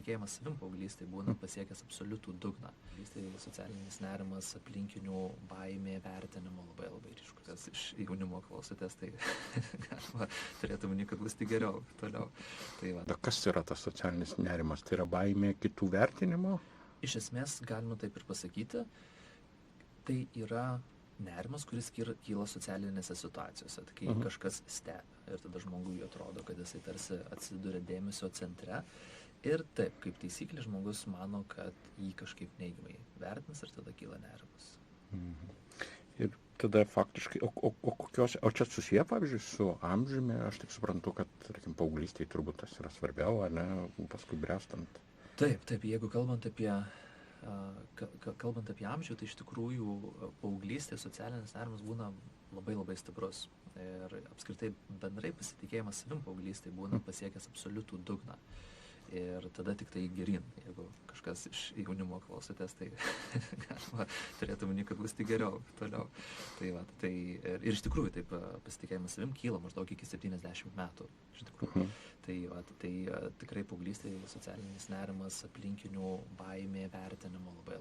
pasitikėjimas savim paauglystėje būna pasiekęs absoliutų dugną. Paauglystėje socialinis nerimas, aplinkinių baimė, vertinimo labai ryškus. Kas iš jaunimo klausotės, tai galima turėtų manyti, kad bus tik geriau toliau. Tai va. Kas yra tas socialinis nerimas? Tai yra baimė kitų vertinimo? Iš esmės, galima taip ir pasakyti, tai yra nerimas, kuris kyla socialinėse situacijose, kai kažkas stebi ir tada žmogui atrodo, kad jisai tarsi atsiduria dėmesio centre ir taip, kaip taisyklė, žmogus mano, kad jį kažkaip neigiamai vertins ir tada kyla nerimas. Ir tada faktiškai, o čia susiję, pavyzdžiui, su amžiumi, aš taip suprantu, kad, tarkim, paauglystėje turbūt tas yra svarbiau, ar ne, paskui bręstant. Taip, jeigu kalbant apie amžių, tai iš tikrųjų paauglystėje socialinis nerimas būna labai stiprus. Ir apskritai bendrai pasitikėjimas savim paauglystėje būna pasiekęs absoliutų dugną. Ir tada tik tai geryn, jeigu kažkas iš jaunimo klausotės, tai galima turėtų manyti, kad bus tik geriau toliau. Tai va, ir iš tikrųjų taip pasitikėjimas savim kyla maždaug iki 70 metų. Iš tikrųjų. Tai tikrai paauglystėje socialinis nerimas, aplinkinių baimė, vertinimo labai